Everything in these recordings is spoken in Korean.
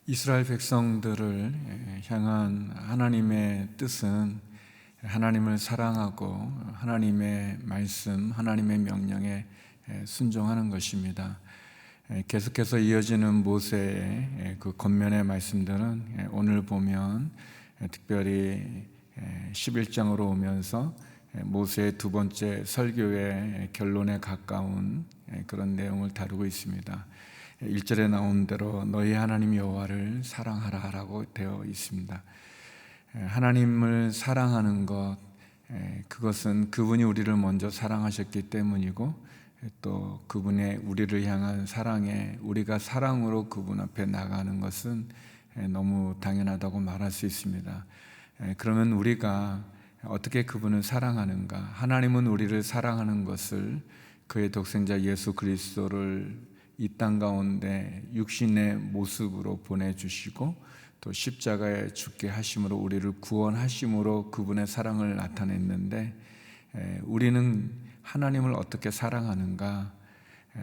이스라엘 백성들을 향한 하나님의 뜻은 하나님을 사랑하고 하나님의 말씀, 하나님의 명령에 순종하는 것입니다. 계속해서 이어지는 모세의 그 겉면의 말씀들은 오늘 보면 특별히 11장으로 오면서 모세의 두 번째 설교의 결론에 가까운 그런 내용을 다루고 있습니다. 1절에 나온 대로 너희 하나님 여호와를 사랑하라 라고 되어 있습니다. 하나님을 사랑하는 것, 그것은 그분이 우리를 먼저 사랑하셨기 때문이고 또 그분의 우리를 향한 사랑에 우리가 사랑으로 그분 앞에 나가는 것은 너무 당연하다고 말할 수 있습니다. 그러면 우리가 어떻게 그분을 사랑하는가? 하나님은 우리를 사랑하는 것을 그의 독생자 예수 그리스도를 이 땅 가운데 육신의 모습으로 보내주시고 또 십자가에 죽게 하심으로 우리를 구원하심으로 그분의 사랑을 나타냈는데, 우리는 하나님을 어떻게 사랑하는가?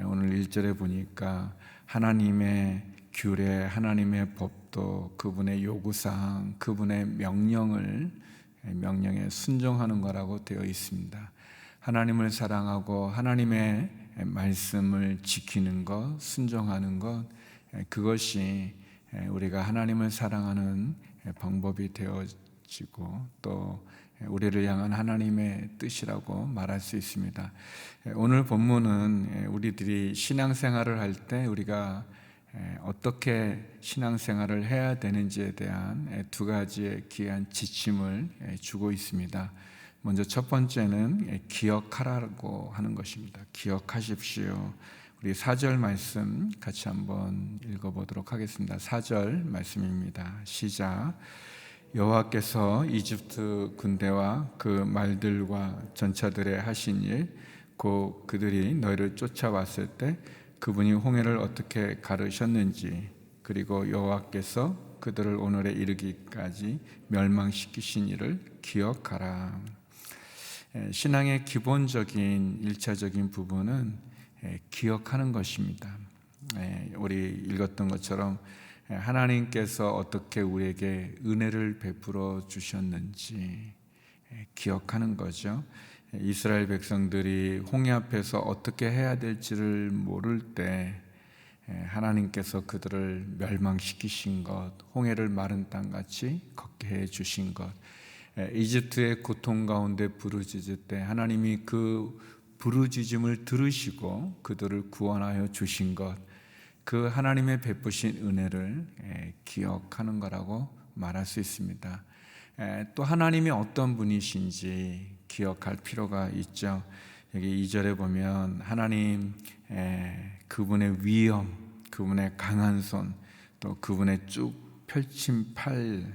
오늘 1절에 보니까 하나님의 규례, 하나님의 법도, 그분의 요구사항, 그분의 명령에 순종하는 거라고 되어 있습니다. 하나님을 사랑하고 하나님의 말씀을 지키는 것, 순종하는 것, 그것이 우리가 하나님을 사랑하는 방법이 되어지고 또 우리를 향한 하나님의 뜻이라고 말할 수 있습니다. 오늘 본문은 우리들이 신앙생활을 할 때 우리가 어떻게 신앙생활을 해야 되는지에 대한 두 가지의 귀한 지침을 주고 있습니다. 먼저 첫 번째는 기억하라고 하는 것입니다. 기억하십시오. 우리 4절 말씀 같이 한번 읽어보도록 하겠습니다. 4절 말씀입니다. 시작. 여호와께서 이집트 군대와 그 말들과 전차들의 하신 일, 곧 그들이 너희를 쫓아왔을 때 그분이 홍해를 어떻게 가르셨는지, 그리고 여호와께서 그들을 오늘에 이르기까지 멸망시키신 일을 기억하라. 신앙의 기본적인 1차적인 부분은 기억하는 것입니다. 우리 읽었던 것처럼 하나님께서 어떻게 우리에게 은혜를 베풀어 주셨는지 기억하는 거죠. 이스라엘 백성들이 홍해 앞에서 어떻게 해야 될지를 모를 때 하나님께서 그들을 멸망시키신 것, 홍해를 마른 땅같이 걷게 해 주신 것, 이집트의 고통 가운데 부르짖을 때 하나님이 그 부르짖음을 들으시고 그들을 구원하여 주신 것, 그 하나님의 베푸신 은혜를 기억하는 거라고 말할 수 있습니다. 또 하나님이 어떤 분이신지 기억할 필요가 있죠. 여기 2절에 보면 하나님 그분의 위엄, 그분의 강한 손, 또 그분의 쭉 펼친 팔,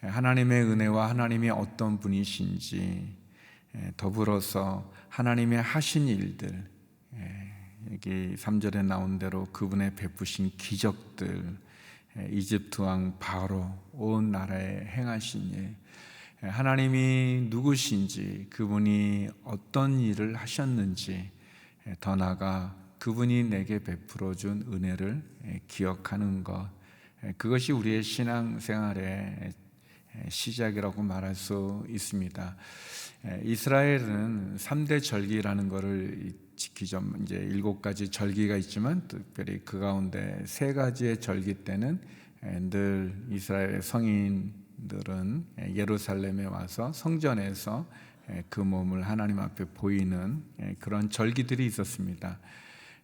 하나님의 은혜와 하나님이 어떤 분이신지, 더불어서 하나님의 하신 일들, 여기 3절에 나온 대로 그분의 베푸신 기적들, 이집트 왕 바로 온 나라에 행하신 일, 하나님이 누구신지, 그분이 어떤 일을 하셨는지, 더 나아가 그분이 내게 베풀어 준 은혜를 기억하는 것, 그것이 우리의 신앙생활의 시작이라고 말할 수 있습니다. 이스라엘은 3대 절기라는 것을 지키죠. 이제 7가지 절기가 있지만 특별히 그 가운데 3가지의 절기 때는 늘 이스라엘의 성인들은 예루살렘에 와서 성전에서 그 몸을 하나님 앞에 보이는 그런 절기들이 있었습니다.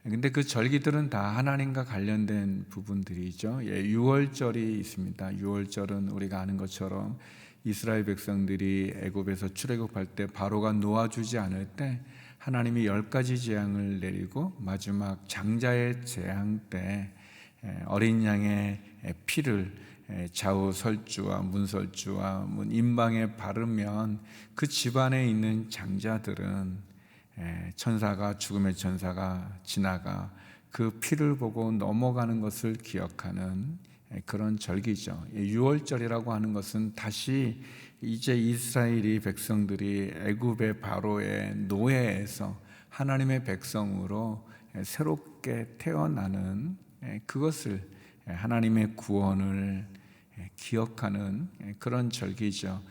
근데 그 절기들은 다 하나님과 관련된 부분들이죠. 유월절이 있습니다. 유월절은 우리가 아는 것처럼 이스라엘 백성들이 애굽에서 출애굽할 때 바로가 놓아주지 않을 때 하나님이 10가지 재앙을 내리고 마지막 장자의 재앙 때 어린 양의 피를 좌우 설주와 문설주와 문 임방에 바르면 그 집안에 있는 장자들은 천사가, 죽음의 천사가 지나가 그 피를 보고 넘어가는 것을 기억하는 그런 절기죠. 유월절이라고 하는 것은 다시 이제 이스라엘이 백성들이 애굽의 바로의 노예에서 하나님의 백성으로 새롭게 태어나는 그것을 하나님의 구원을 기억하는 그런 절기죠.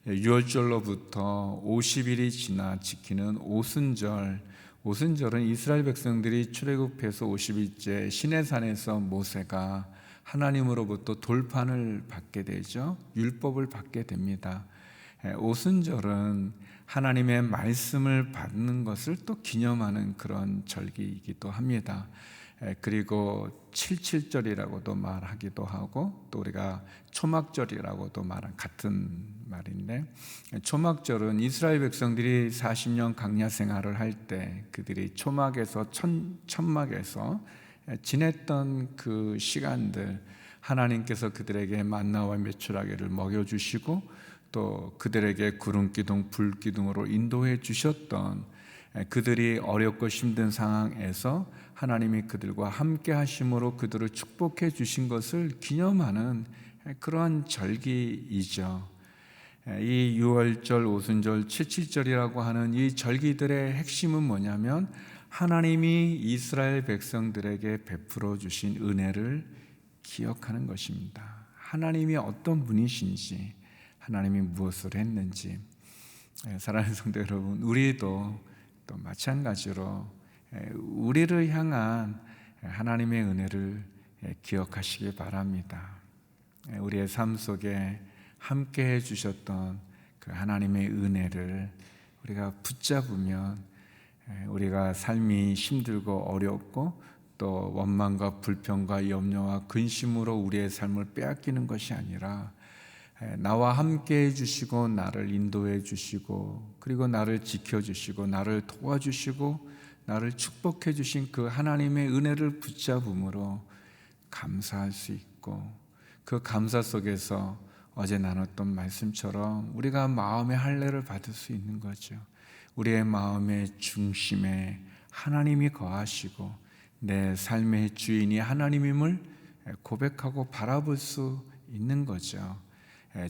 유월절로부터 50일이 지나 지키는 오순절. 오순절은 이스라엘 백성들이 출애굽해서 50일째 시내산에서 모세가 하나님으로부터 돌판을 받게 되죠. 율법을 받게 됩니다. 오순절은 하나님의 말씀을 받는 것을 또 기념하는 그런 절기이기도 합니다. 그리고 77절이라고도 말하기도 하고, 또 우리가 초막절이라고도 말한 같은 말인데, 초막절은 이스라엘 백성들이 40년 광야 생활을 할 때 그들이 초막에서 천막에서 지냈던 그 시간들, 하나님께서 그들에게 만나와 메추라기를 먹여주시고 또 그들에게 구름 기둥 불 기둥으로 인도해 주셨던, 그들이 어렵고 힘든 상황에서 하나님이 그들과 함께 하심으로 그들을 축복해 주신 것을 기념하는 그러한 절기이죠. 이 유월절, 오순절, 칠칠절이라고 하는 이 절기들의 핵심은 뭐냐면 하나님이 이스라엘 백성들에게 베풀어 주신 은혜를 기억하는 것입니다. 하나님이 어떤 분이신지, 하나님이 무엇을 했는지. 사랑하는 성도 여러분, 우리도 또 마찬가지로 우리를 향한 하나님의 은혜를 기억하시기 바랍니다. 우리의 삶 속에 함께 해주셨던 그 하나님의 은혜를 우리가 붙잡으면 우리가 삶이 힘들고 어렵고 또 원망과 불평과 염려와 근심으로 우리의 삶을 빼앗기는 것이 아니라 나와 함께 해주시고 나를 인도해 주시고 그리고 나를 지켜주시고 나를 도와주시고 나를 축복해 주신 그 하나님의 은혜를 붙잡음으로 감사할 수 있고, 그 감사 속에서 어제 나눴던 말씀처럼 우리가 마음의 할례를 받을 수 있는 거죠. 우리의 마음의 중심에 하나님이 거하시고 내 삶의 주인이 하나님임을 고백하고 바라볼 수 있는 거죠.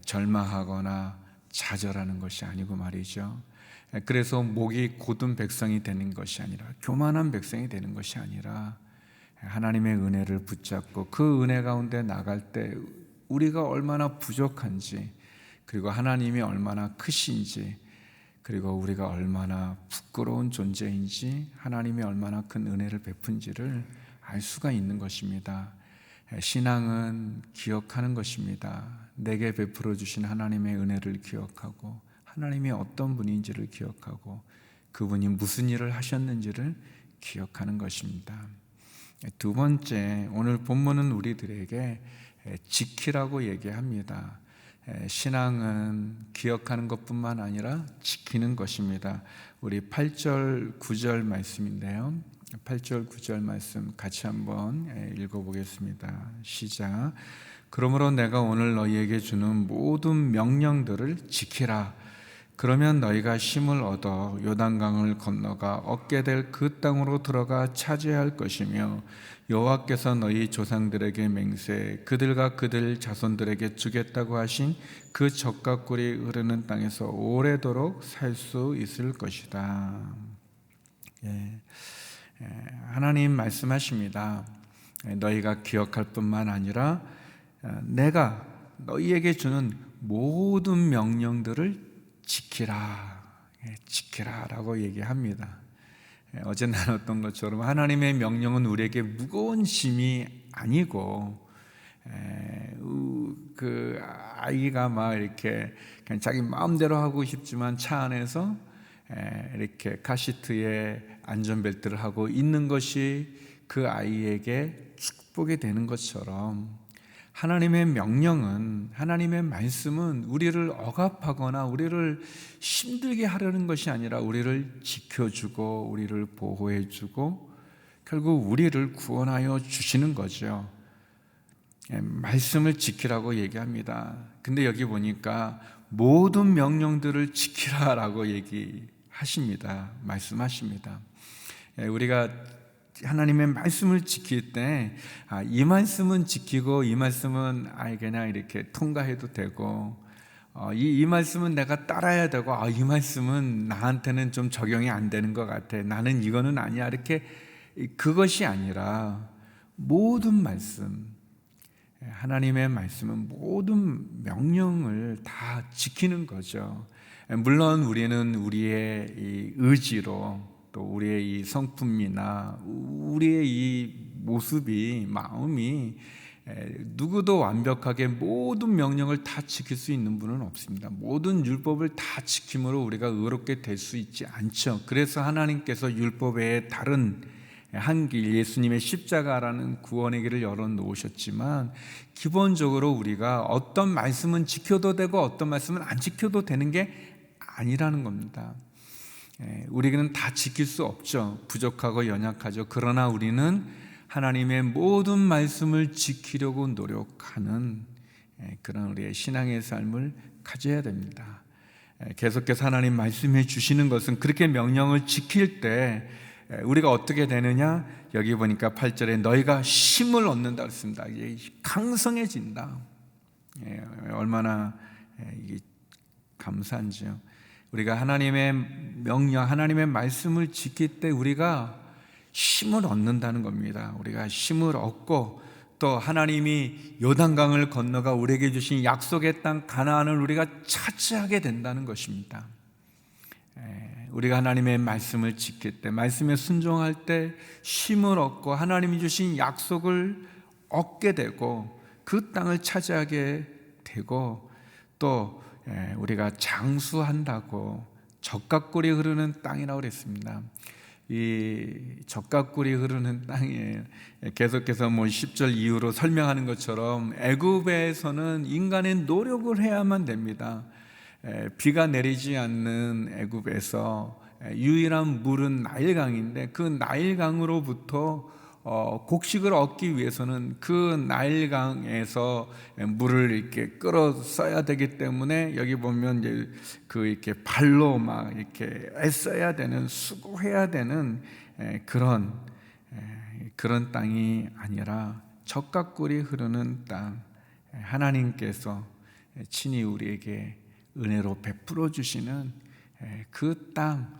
절망하거나 좌절하는 것이 아니고 말이죠. 그래서 목이 곧은 백성이 되는 것이 아니라, 교만한 백성이 되는 것이 아니라 하나님의 은혜를 붙잡고 그 은혜 가운데 나갈 때 우리가 얼마나 부족한지, 그리고 하나님이 얼마나 크신지, 그리고 우리가 얼마나 부끄러운 존재인지, 하나님이 얼마나 큰 은혜를 베푼지를 알 수가 있는 것입니다. 신앙은 기억하는 것입니다. 내게 베풀어 주신 하나님의 은혜를 기억하고 하나님이 어떤 분인지를 기억하고 그분이 무슨 일을 하셨는지를 기억하는 것입니다. 두 번째, 오늘 본문은 우리들에게 지키라고 얘기합니다. 신앙은 기억하는 것뿐만 아니라 지키는 것입니다. 우리 8절 9절 말씀인데요, 8절 9절 말씀 같이 한번 읽어보겠습니다. 시작. 그러므로 내가 오늘 너희에게 주는 모든 명령들을 지키라. 그러면 너희가 힘을 얻어 요단강을 건너가 얻게 될 그 땅으로 들어가 차지할 것이며, 여호와께서 너희 조상들에게 맹세 그들과 그들 자손들에게 주겠다고 하신 그 젖과 꿀이 흐르는 땅에서 오래도록 살 수 있을 것이다. 하나님 말씀하십니다. 너희가 기억할 뿐만 아니라 내가 너희에게 주는 모든 명령들을 지키라, 지키라라고 얘기합니다. 어제 나눴던 것처럼 하나님의 명령은 우리에게 무거운 짐이 아니고, 그 아이가 막 이렇게 그냥 자기 마음대로 하고 싶지만 차 안에서 이렇게 카시트에 안전벨트를 하고 있는 것이 그 아이에게 축복이 되는 것처럼, 하나님의 명령은, 하나님의 말씀은 우리를 억압하거나 우리를 힘들게 하려는 것이 아니라 우리를 지켜주고 우리를 보호해주고 결국 우리를 구원하여 주시는 거죠. 말씀을 지키라고 얘기합니다. 근데 여기 보니까 모든 명령들을 지키라라고 얘기하십니다. 말씀하십니다. 우리가 하나님의 말씀을 지킬 때, 이 말씀은 지키고 이 말씀은 그냥 이렇게 통과해도 되고, 이 말씀은 내가 따라야 되고, 이 말씀은 나한테는 좀 적용이 안 되는 것 같아, 나는 이거는 아니야, 이렇게, 그것이 아니라 모든 말씀, 하나님의 말씀은 모든 명령을 다 지키는 거죠. 물론 우리는 우리의 이 의지로 또 우리의 이 성품이나 우리의 이 모습이 마음이 누구도 완벽하게 모든 명령을 다 지킬 수 있는 분은 없습니다. 모든 율법을 다 지킴으로 우리가 의롭게 될 수 있지 않죠. 그래서 하나님께서 율법 외에 다른 한 길, 예수님의 십자가라는 구원의 길을 열어놓으셨지만 기본적으로 우리가 어떤 말씀은 지켜도 되고 어떤 말씀은 안 지켜도 되는 게 아니라는 겁니다. 우리는 다 지킬 수 없죠. 부족하고 연약하죠. 그러나 우리는 하나님의 모든 말씀을 지키려고 노력하는 그런 우리의 신앙의 삶을 가져야 됩니다. 계속해서 하나님 말씀해 주시는 것은 그렇게 명령을 지킬 때 우리가 어떻게 되느냐? 여기 보니까 8절에 너희가 힘을 얻는다 그랬습니다. 강성해진다. 얼마나 감사한지요. 우리가 하나님의 명령, 하나님의 말씀을 지킬 때 우리가 힘을 얻는다는 겁니다. 우리가 힘을 얻고 또 하나님이 요단강을 건너가 우리에게 주신 약속의 땅 가나안을 우리가 차지하게 된다는 것입니다. 우리가 하나님의 말씀을 지킬 때, 말씀에 순종할 때 힘을 얻고 하나님이 주신 약속을 얻게 되고 그 땅을 차지하게 되고 또 우리가 장수한다고 젖가꿀이 흐르는 땅이라고 그랬습니다. 이 젖가꿀이 흐르는 땅에 계속해서 10절 이후로 설명하는 것처럼 애굽에서는 인간의 노력을 해야만 됩니다. 비가 내리지 않는 애굽에서 유일한 물은 나일강인데 그 나일강으로부터 곡식을 얻기 위해서는 그 나일강에서 물을 이렇게 끌어 써야 되기 때문에 여기 보면 이제 이렇게 발로 막 이렇게 애써야 되는, 수고해야 되는 그런 땅이 아니라 젖가꿀이 흐르는 땅, 하나님께서 친히 우리에게 은혜로 베풀어 주시는 그 땅,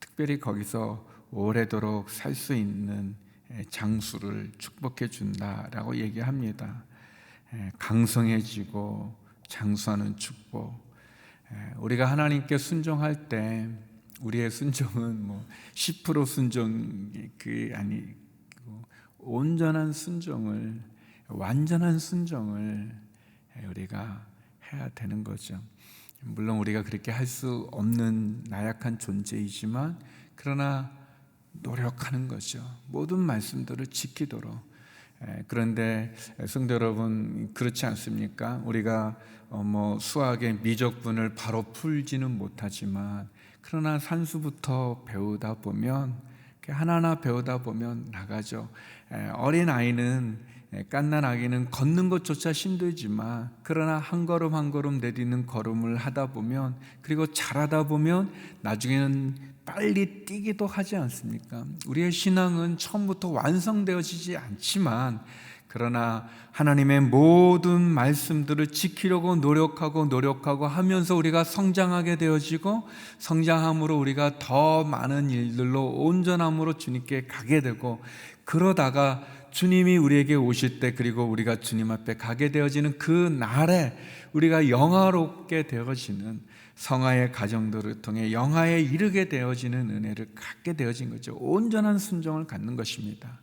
특별히 거기서 오래도록 살 수 있는 장수를 축복해 준다라고 얘기합니다. 강성해지고 장수하는 축복. 우리가 하나님께 순종할 때 우리의 순종은 10% 순종이 아니고 온전한 순종을, 완전한 순종을 우리가 해야 되는 거죠. 물론 우리가 그렇게 할 수 없는 나약한 존재이지만 그러나 노력하는 거죠. 모든 말씀들을 지키도록. 그런데 성도 여러분, 그렇지 않습니까? 우리가 수학의 미적분을 바로 풀지는 못하지만 그러나 산수부터 배우다 보면, 하나하나 배우다 보면 나가죠. 어린 아이는, 갓난 아기는 걷는 것조차 힘들지만 그러나 한 걸음 한 걸음 내딛는 걸음을 하다 보면, 그리고 잘하다 보면 나중에는 빨리 뛰기도 하지 않습니까? 우리의 신앙은 처음부터 완성되어지지 않지만 그러나 하나님의 모든 말씀들을 지키려고 노력하고 하면서 우리가 성장하게 되어지고, 성장함으로 우리가 더 많은 일들로 온전함으로 주님께 가게 되고, 그러다가 주님이 우리에게 오실 때, 그리고 우리가 주님 앞에 가게 되어지는 그 날에 우리가 영화롭게 되어지는, 성화의 가정들을 통해 영화에 이르게 되어지는 은혜를 갖게 되어진 거죠. 온전한 순종을 갖는 것입니다.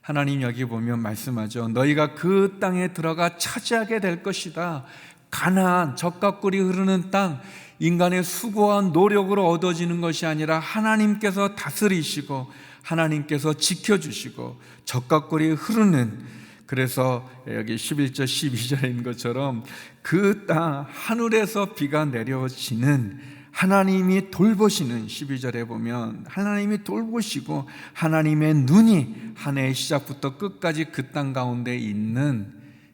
하나님 여기 보면 말씀하죠. 너희가 그 땅에 들어가 차지하게 될 것이다. 가나안, 젖가꿀이 흐르는 땅, 인간의 수고와 노력으로 얻어지는 것이 아니라 하나님께서 다스리시고 하나님께서 지켜주시고 젖가꿀이 흐르는, 그래서 여기 11절 12절인 것처럼 그 땅, 하늘에서 비가 내려지는 하나님이 돌보시는, 12절에 보면 하나님이 돌보시고 하나님의 눈이 한 해의 시작부터 끝까지 그 땅 가운데 있는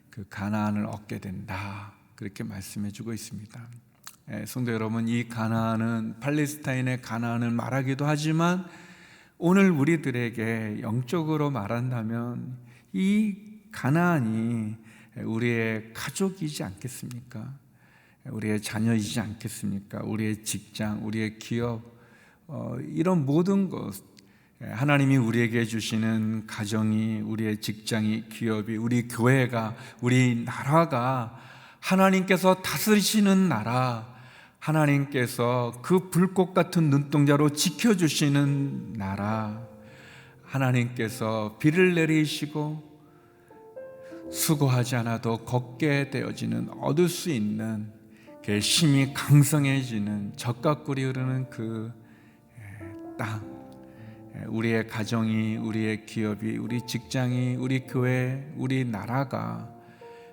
그 가나안을 얻게 된다, 그렇게 말씀해 주고 있습니다. 성도 여러분, 이 가나안은 팔레스타인의 가나안을 말하기도 하지만 오늘 우리들에게 영적으로 말한다면 이 가나안이 우리의 가족이지 않겠습니까? 우리의 자녀이지 않겠습니까? 우리의 직장, 우리의 기업, 이런 모든 것, 하나님이 우리에게 주시는 가정이, 우리의 직장이, 기업이, 우리 교회가, 우리 나라가 하나님께서 다스리시는 나라, 하나님께서 그 불꽃 같은 눈동자로 지켜주시는 나라, 하나님께서 비를 내리시고 수고하지 않아도 걷게 되어지는, 얻을 수 있는, 힘이 강성해지는, 젖과 꿀이 흐르는 그 땅, 우리의 가정이, 우리의 기업이, 우리 직장이, 우리 교회, 우리 나라가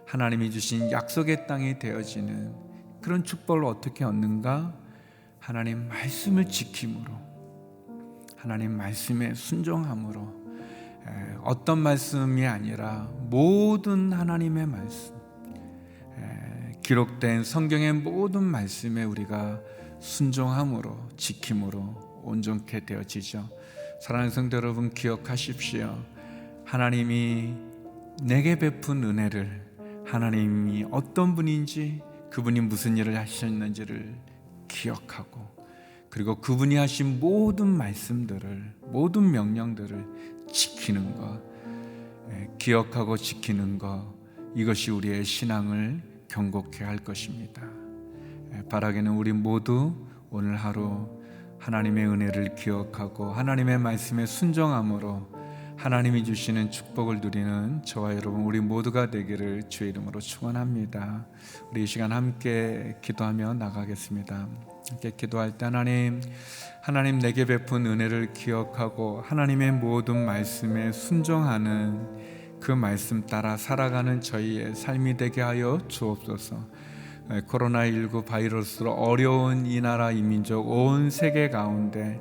하나님이 주신 약속의 땅이 되어지는 그런 축복을 어떻게 얻는가? 하나님 말씀을 지킴으로, 하나님 말씀에 순종함으로, 어떤 말씀이 아니라 모든 하나님의 말씀, 기록된 성경의 모든 말씀에 우리가 순종함으로, 지킴으로 온전케 되어지죠. 사랑하는 성도 여러분, 기억하십시오. 하나님이 내게 베푼 은혜를, 하나님이 어떤 분인지, 그분이 무슨 일을 하셨는지를 기억하고, 그리고 그분이 하신 모든 말씀들을, 모든 명령들을 지키는 것, 기억하고 지키는 것, 이것이 우리의 신앙을 견고케 할 것입니다. 바라기는 우리 모두 오늘 하루 하나님의 은혜를 기억하고 하나님의 말씀에 순종함으로 하나님이 주시는 축복을 누리는 저와 여러분 우리 모두가 되기를 주의 이름으로 축원합니다. 우리 이 시간 함께 기도하며 나가겠습니다. 함께 기도할 때 하나님 내게 베푼 은혜를 기억하고 하나님의 모든 말씀에 순종하는 그 말씀 따라 살아가는 저희의 삶이 되게 하여 주옵소서. 코로나19 바이러스로 어려운 이 나라 이 민족 온 세계 가운데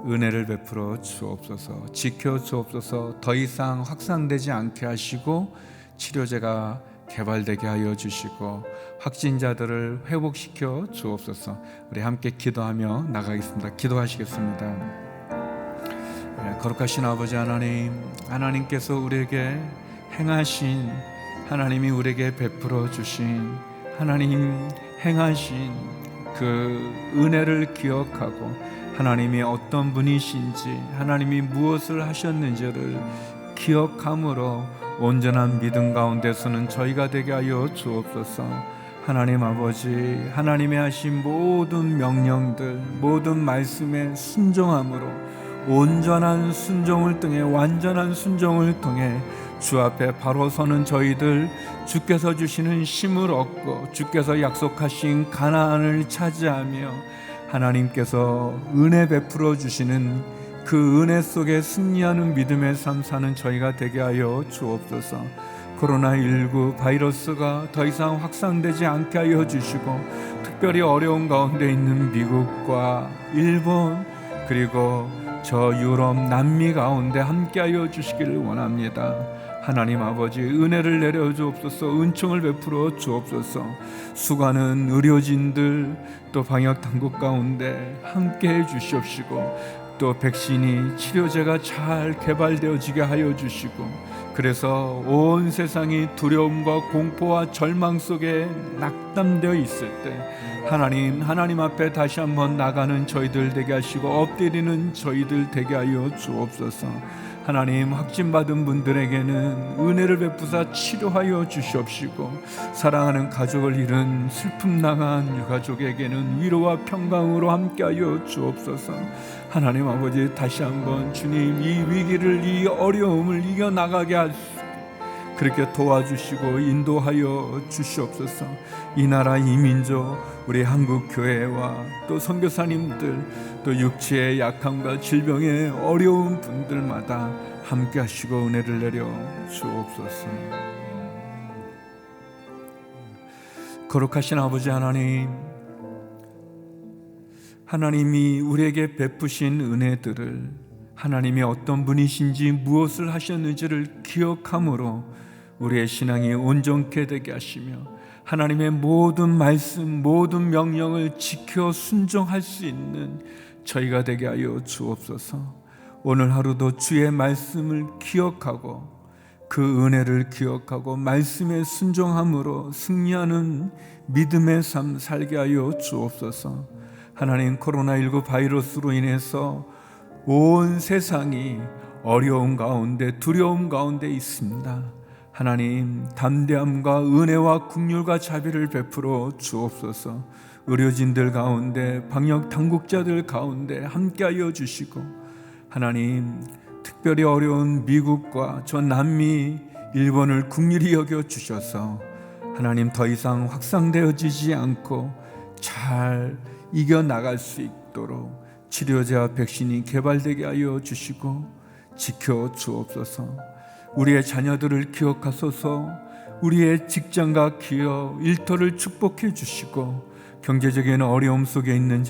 은혜를 베풀어 주옵소서. 지켜 주옵소서. 더 이상 확산되지 않게 하시고 치료제가 개발되게 하여 주시고 확진자들을 회복시켜 주옵소서. 우리 함께 기도하며 나가겠습니다. 기도하시겠습니다. 거룩하신 아버지 하나님, 하나님께서 우리에게 행하신, 하나님이 우리에게 베풀어 주신 하나님 행하신 그 은혜를 기억하고 하나님이 어떤 분이신지, 하나님이 무엇을 하셨는지를 기억함으로 온전한 믿음 가운데서는 저희가 되게 하여 주옵소서. 하나님 아버지, 하나님이 하신 모든 명령들, 모든 말씀에 순종함으로 온전한 순종을 통해, 완전한 순종을 통해 주 앞에 바로 서는 저희들, 주께서 주시는 힘을 얻고 주께서 약속하신 가나안을 차지하며 하나님께서 은혜 베풀어 주시는 그 은혜 속에 승리하는 믿음의 삶 사는 저희가 되게 하여 주옵소서. 코로나19 바이러스가 더 이상 확산되지 않게 하여 주시고 특별히 어려운 가운데 있는 미국과 일본, 그리고 저 유럽, 남미 가운데 함께하여 주시기를 원합니다. 하나님 아버지, 은혜를 내려 주옵소서. 은총을 베풀어 주옵소서. 수고하는 의료진들, 또 방역 당국 가운데 함께해 주시옵시고, 또 백신이, 치료제가 잘 개발되어지게 하여 주시고, 그래서 온 세상이 두려움과 공포와 절망 속에 낙담되어 있을 때 하나님 앞에 다시 한번 나가는 저희들 되게 하시고 엎드리는 저희들 되게 하여 주옵소서. 하나님, 확진받은 분들에게는 은혜를 베푸사 치료하여 주시옵시고, 사랑하는 가족을 잃은 슬픔 당한 유가족에게는 위로와 평강으로 함께하여 주옵소서. 하나님 아버지, 다시 한번 주님 이 위기를, 이 어려움을 이겨나가게 하시고 그렇게 도와주시고 인도하여 주시옵소서. 이 나라 이 민족, 우리 한국 교회와 또 선교사님들, 또 육체의 약함과 질병의 어려운 분들마다 함께 하시고 은혜를 내려 주옵소서. 거룩하신 아버지 하나님, 하나님이 우리에게 베푸신 은혜들을, 하나님이 어떤 분이신지 무엇을 하셨는지를 기억함으로 우리의 신앙이 온전케 되게 하시며 하나님의 모든 말씀, 모든 명령을 지켜 순종할 수 있는 저희가 되게 하여 주옵소서. 오늘 하루도 주의 말씀을 기억하고 그 은혜를 기억하고 말씀에 순종함으로 승리하는 믿음의 삶 살게 하여 주옵소서. 하나님, 코로나19 바이러스로 인해서 온 세상이 어려움 가운데 두려움 가운데 있습니다. 하나님, 담대함과 은혜와 긍휼과 자비를 베풀어 주옵소서. 의료진들 가운데, 방역 당국자들 가운데 함께하여 주시고, 하나님, 특별히 어려운 미국과 저 남미 일본을 긍휼히 여겨 주셔서 하나님, 더 이상 확산되어지지 않고 잘 이겨나갈 수 있도록 치료제와 백신이 개발되게 하여 주시고 지켜 주옵소서. 우리의 자녀들을 기억하소서. 우리의 직장과 기업, 일터를 축복해 주시고, 경제적인 어려움 속에 있는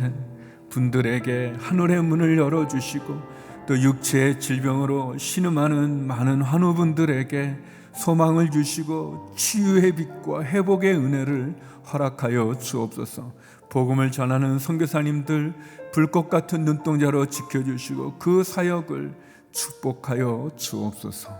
분들에게 하늘의 문을 열어주시고, 또 육체의 질병으로 신음하는 많은 환우분들에게 소망을 주시고 치유의 빛과 회복의 은혜를 허락하여 주옵소서. 복음을 전하는 선교사님들 불꽃 같은 눈동자로 지켜주시고 그 사역을 축복하여 주옵소서.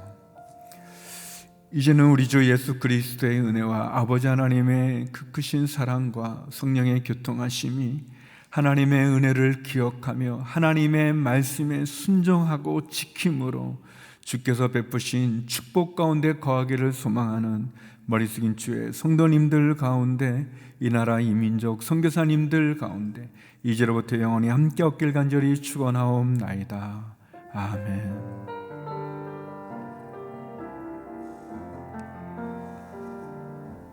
이제는 우리 주 예수 그리스도의 은혜와 아버지 하나님의 그 크신 사랑과 성령의 교통하심이 하나님의 은혜를 기억하며 하나님의 말씀에 순종하고 지킴으로 주께서 베푸신 축복 가운데 거하기를 소망하는 머리 숙인 주의 성도님들 가운데, 이 나라 이민족 선교사님들 가운데 이제로부터 영원히 함께 없길 간절히 축원하옵나이다. 아멘.